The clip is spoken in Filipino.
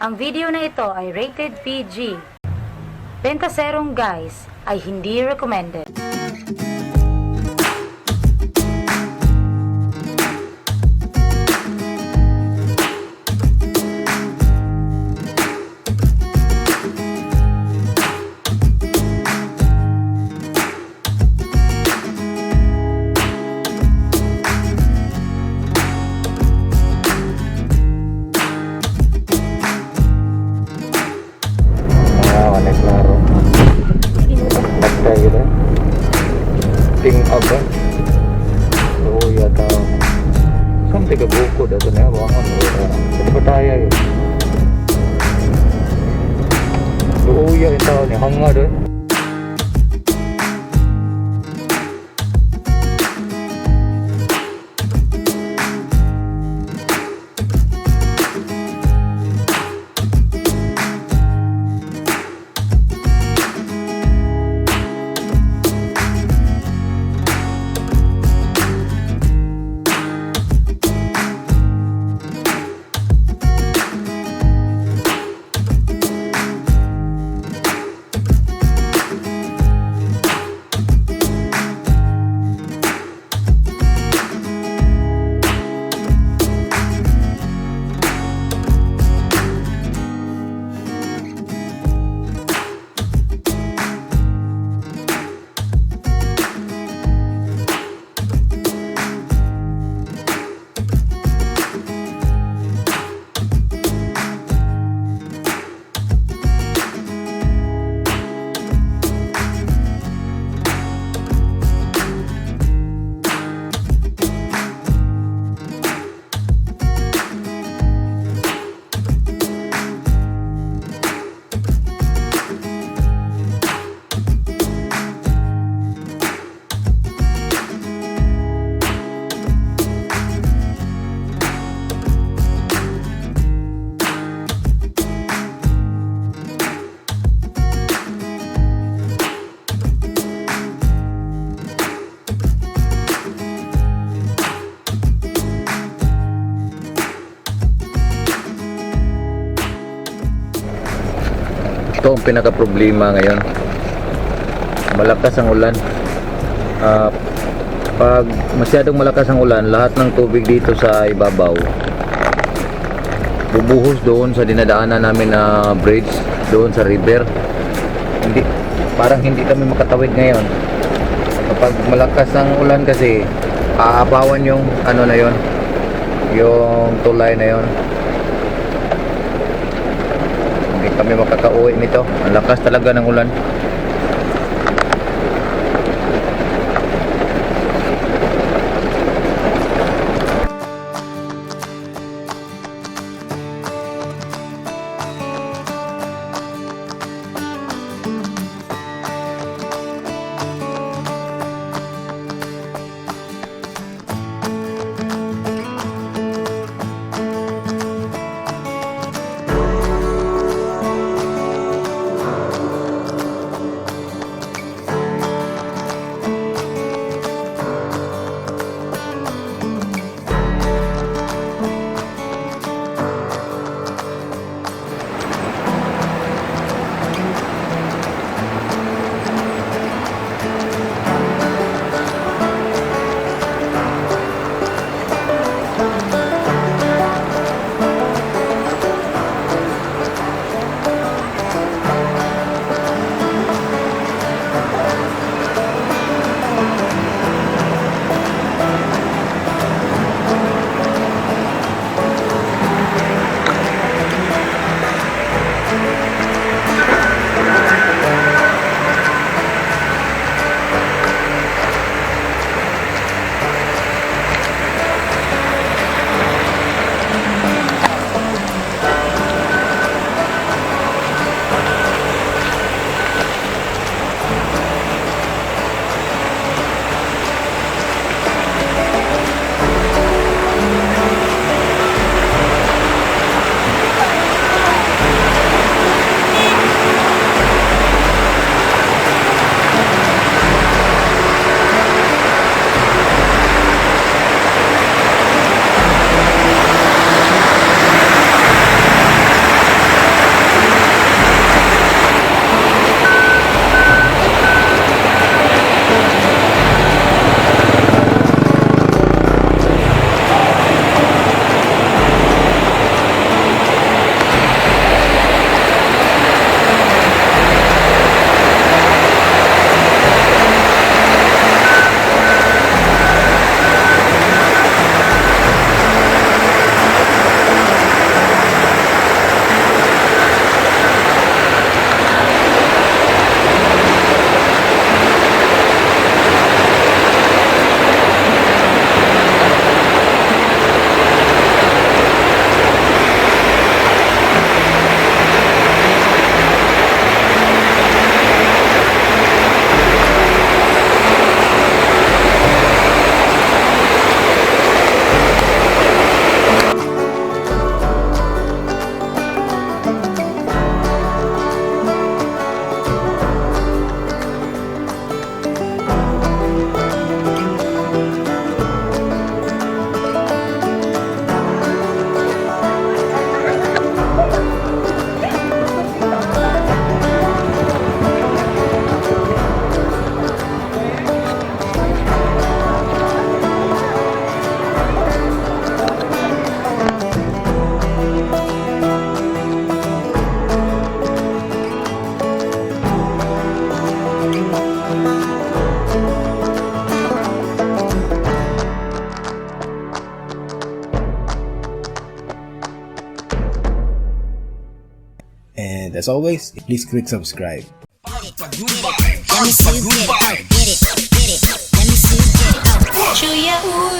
Ang video na ito ay rated PG. Bentaserong guys ay hindi recommended. Klaro. Pagka yun ting apa oh ya tao sampai ke buku dah tu ni bangun jadi bertaya yun oh ya tao ni hanga dah ito ang pinaka-problema ngayon. Malakas ang ulan. Pag masyadong malakas ang ulan, lahat ng tubig dito sa ibabaw bubuhos doon sa dinadaanan namin na bridge doon sa river. Parang hindi kami makatawid ngayon. Kapag malakas ang ulan kasi aapawan yung ano na yon, yung tulay na yon. Hindi kami makakauwi nito. Ang lakas talaga ng ulan. And as always, please click subscribe. Let me see you get it, get it, get it. Let me see you get it. Chew ya.